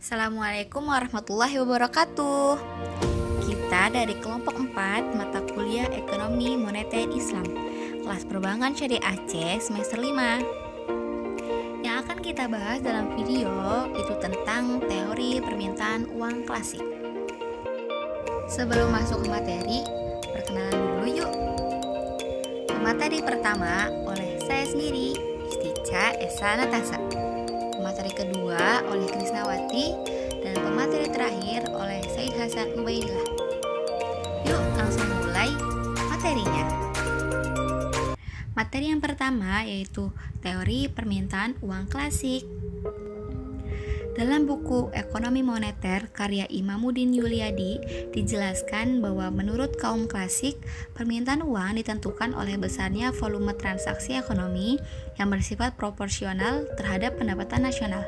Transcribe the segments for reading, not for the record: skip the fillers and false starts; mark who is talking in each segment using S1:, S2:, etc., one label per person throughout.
S1: Assalamualaikum warahmatullahi wabarakatuh. Kita dari kelompok 4 mata kuliah Ekonomi Moneter Islam, kelas Perbankan Syariah Aceh semester 5. Yang akan kita bahas dalam video itu tentang teori permintaan uang klasik. Sebelum masuk ke materi, perkenalan dulu yuk. Materi pertama oleh saya sendiri, Istica Esa Natasa. Pemateri kedua oleh Krisnawati, dan pemateri terakhir oleh Said Hasan Ubaidillah. Yuk langsung mulai materinya. Materi yang pertama yaitu teori permintaan uang klasik. Dalam buku Ekonomi Moneter karya Imamuddin Yuliadi dijelaskan bahwa menurut kaum klasik, permintaan uang ditentukan oleh besarnya volume transaksi ekonomi yang bersifat proporsional terhadap pendapatan nasional.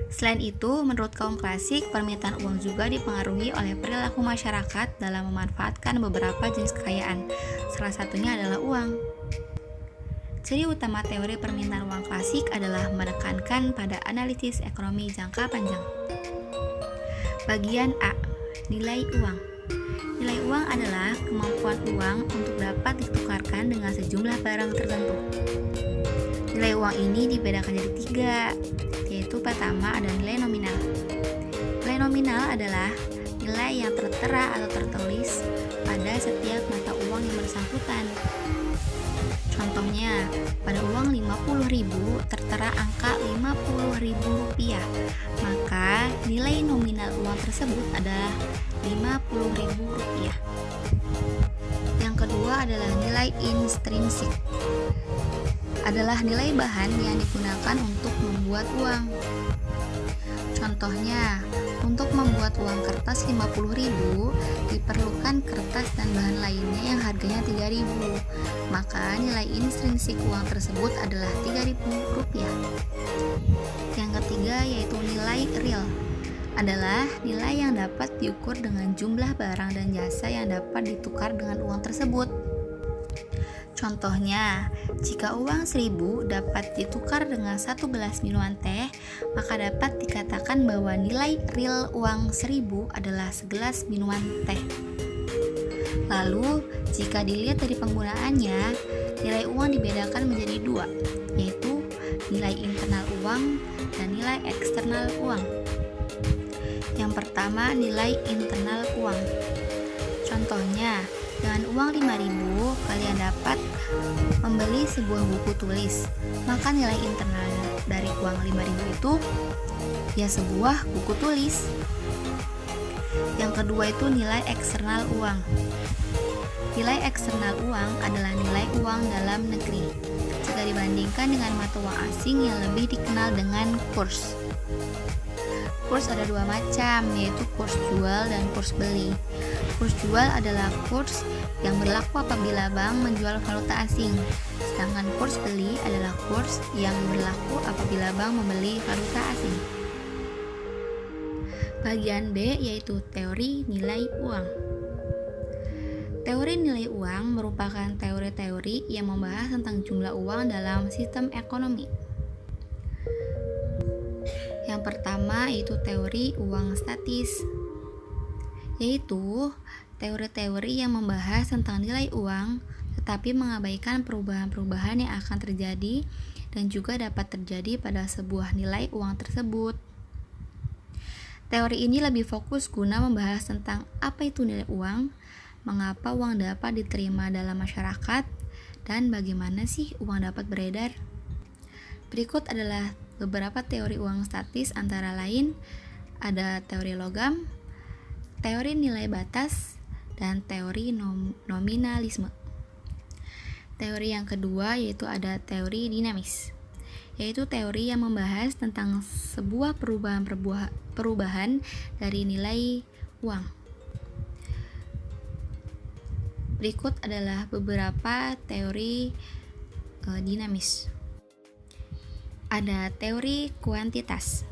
S1: Selain itu, menurut kaum klasik, permintaan uang juga dipengaruhi oleh perilaku masyarakat dalam memanfaatkan beberapa jenis kekayaan. Salah satunya adalah uang. Ciri utama teori permintaan uang klasik adalah menekankan pada analisis ekonomi jangka panjang. Bagian A. Nilai uang. Nilai uang adalah kemampuan uang untuk dapat ditukarkan dengan sejumlah barang tertentu. Nilai uang ini dibedakan jadi 3, yaitu pertama ada nilai nominal. Nilai nominal adalah nilai yang tertera atau tertulis pada setiap mata uang yang bersangkutan. Contohnya, pada uang 50.000 tertera angka Rp50.000, maka nilai nominal uang tersebut adalah Rp50.000. Yang kedua adalah nilai intrinsik. Adalah nilai bahan yang digunakan untuk membuat uang. Contohnya, untuk membuat uang kertas 50.000 diperlukan kertas dan bahan lainnya yang harganya 3.000. Maka nilai intrinsik uang tersebut adalah Rp3.000. Yang ketiga yaitu nilai real. Adalah nilai yang dapat diukur dengan jumlah barang dan jasa yang dapat ditukar dengan uang tersebut. Contohnya, jika uang 1.000 dapat ditukar dengan 1 gelas minuman teh, maka dapat dikatakan bahwa nilai real uang 1.000 adalah segelas minuman teh. Lalu, jika dilihat dari penggunaannya, nilai uang dibedakan menjadi 2, yaitu nilai internal uang dan nilai eksternal uang. Yang pertama, nilai internal uang. Contohnya, dengan uang 5.000 kalian dapat membeli sebuah buku tulis, maka nilai internal dari uang 5.000 itu ya sebuah buku tulis. Yang kedua itu nilai eksternal uang. Nilai eksternal uang adalah nilai uang dalam negeri jika dibandingkan dengan mata uang asing yang lebih dikenal dengan kurs. Kurs ada 2 macam, yaitu kurs jual dan kurs beli. Kurs jual adalah kurs yang berlaku apabila bank menjual valuta asing, sedangkan kurs beli adalah kurs yang berlaku apabila bank membeli valuta asing. Bagian B yaitu teori nilai uang. Teori nilai uang merupakan teori-teori yang membahas tentang jumlah uang dalam sistem ekonomi. Yang pertama yaitu teori uang statis, yaitu teori-teori yang membahas tentang nilai uang tetapi mengabaikan perubahan-perubahan yang akan terjadi dan juga dapat terjadi pada sebuah nilai uang tersebut. Teori ini lebih fokus guna membahas tentang apa itu nilai uang, mengapa uang dapat diterima dalam masyarakat, dan bagaimana sih uang dapat beredar. Berikut adalah beberapa teori uang statis, antara lain ada teori logam, teori nilai batas, dan teori nominalisme. Teori yang kedua yaitu ada teori dinamis, yaitu teori yang membahas tentang sebuah perubahan dari nilai uang. Berikut adalah beberapa teori dinamis. Ada teori kuantitas.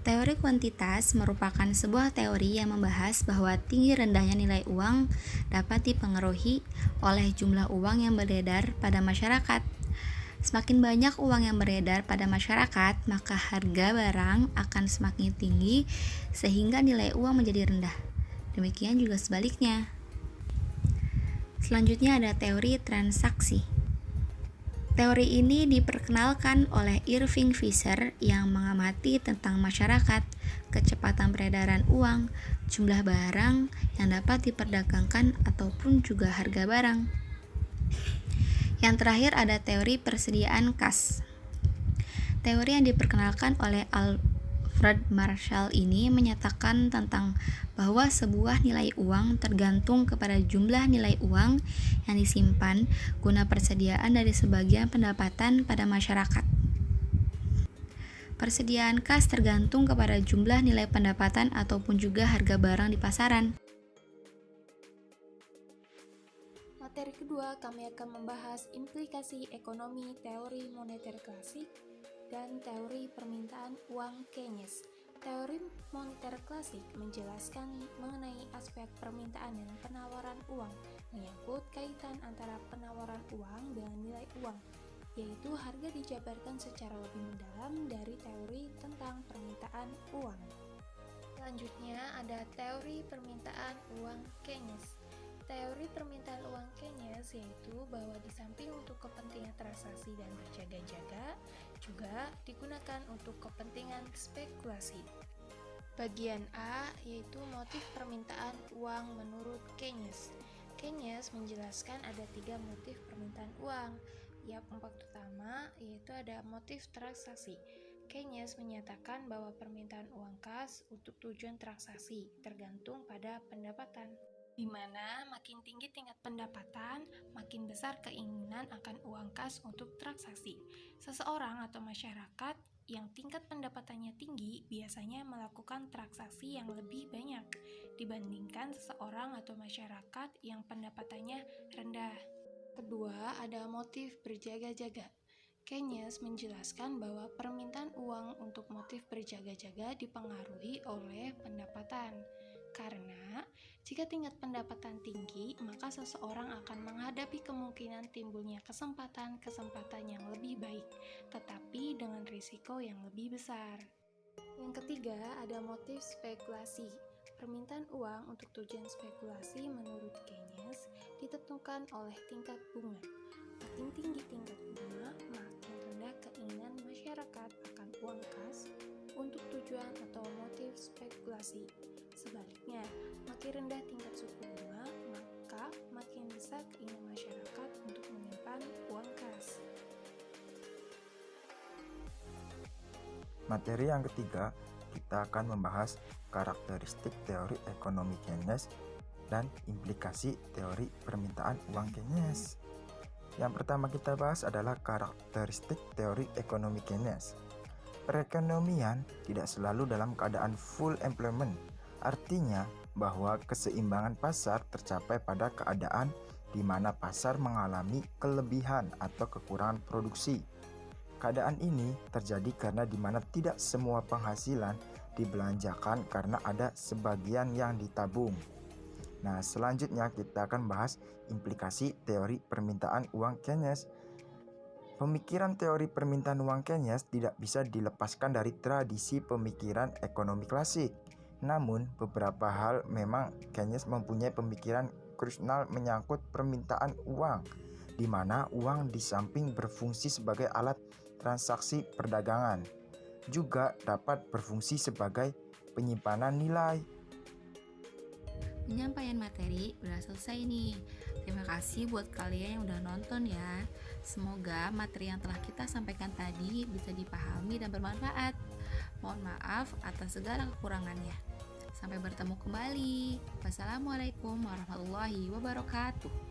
S1: Teori kuantitas merupakan sebuah teori yang membahas bahwa tinggi rendahnya nilai uang dapat dipengaruhi oleh jumlah uang yang beredar pada masyarakat. Semakin banyak uang yang beredar pada masyarakat, maka harga barang akan semakin tinggi sehingga nilai uang menjadi rendah. Demikian juga sebaliknya. Selanjutnya ada teori transaksi. Teori ini diperkenalkan oleh Irving Fisher yang mengamati tentang masyarakat, kecepatan peredaran uang, jumlah barang yang dapat diperdagangkan ataupun juga harga barang. Yang terakhir ada teori persediaan kas. Teori yang diperkenalkan oleh Alfred Marshall ini menyatakan tentang bahwa sebuah nilai uang tergantung kepada jumlah nilai uang yang disimpan guna persediaan dari sebagian pendapatan pada masyarakat. Persediaan kas tergantung kepada jumlah nilai pendapatan ataupun juga harga barang di pasaran.
S2: Materi kedua, kami akan membahas implikasi ekonomi teori moneter klasik dan teori permintaan uang Keynes. Teori moneter klasik menjelaskan mengenai aspek permintaan dan penawaran uang, menyangkut kaitan antara penawaran uang dengan nilai uang, yaitu harga dijabarkan secara lebih mendalam dari teori tentang permintaan uang. Selanjutnya ada teori permintaan uang Keynes. Teori permintaan uang Keynes yaitu bahwa di samping untuk kepentingan transaksi dan berjaga-jaga, juga digunakan untuk kepentingan spekulasi. Bagian A yaitu motif permintaan uang menurut Keynes. Keynes menjelaskan ada 3 motif permintaan uang. Yang pertama yaitu ada motif transaksi. Keynes menyatakan bahwa permintaan uang kas untuk tujuan transaksi tergantung pada pendapatan, di mana makin tinggi tingkat pendapatan, makin besar keinginan akan uang kas untuk transaksi. Seseorang atau masyarakat yang tingkat pendapatannya tinggi biasanya melakukan transaksi yang lebih banyak dibandingkan seseorang atau masyarakat yang pendapatannya rendah. Kedua, ada motif berjaga-jaga. Keynes menjelaskan bahwa permintaan uang untuk motif berjaga-jaga dipengaruhi oleh pendapatan. Karena jika tingkat pendapatan tinggi, maka seseorang akan menghadapi kemungkinan timbulnya kesempatan-kesempatan yang lebih baik, tetapi dengan risiko yang lebih besar. Yang ketiga, ada motif spekulasi. Permintaan uang untuk tujuan spekulasi menurut Keynes ditentukan oleh tingkat bunga. Makin tinggi tingkat bunga, makin rendah keinginan masyarakat akan uang kas untuk tujuan atau motif spekulasi. Sebaliknya, makin rendah tingkat suku bunga, maka makin besar keinginan masyarakat untuk menyimpan uang kas.
S3: Materi yang ketiga, kita akan membahas karakteristik teori ekonomi Keynes dan implikasi teori permintaan uang Keynes. Yang pertama kita bahas adalah karakteristik teori ekonomi Keynes. Perekonomian tidak selalu dalam keadaan full employment. Artinya bahwa keseimbangan pasar tercapai pada keadaan di mana pasar mengalami kelebihan atau kekurangan produksi. Keadaan ini terjadi karena di mana tidak semua penghasilan dibelanjakan karena ada sebagian yang ditabung. Nah, selanjutnya kita akan bahas implikasi teori permintaan uang Keynes. Pemikiran teori permintaan uang Keynes tidak bisa dilepaskan dari tradisi pemikiran ekonomi klasik. Namun, beberapa hal memang Keynes mempunyai pemikiran krusial menyangkut permintaan uang, di mana uang di samping berfungsi sebagai alat transaksi perdagangan, juga dapat berfungsi sebagai penyimpanan nilai.
S1: Penyampaian materi udah selesai nih. Terima kasih buat kalian yang udah nonton ya. Semoga materi yang telah kita sampaikan tadi bisa dipahami dan bermanfaat. Mohon maaf atas segala kekurangannya. Sampai bertemu kembali. Wassalamualaikum warahmatullahi wabarakatuh.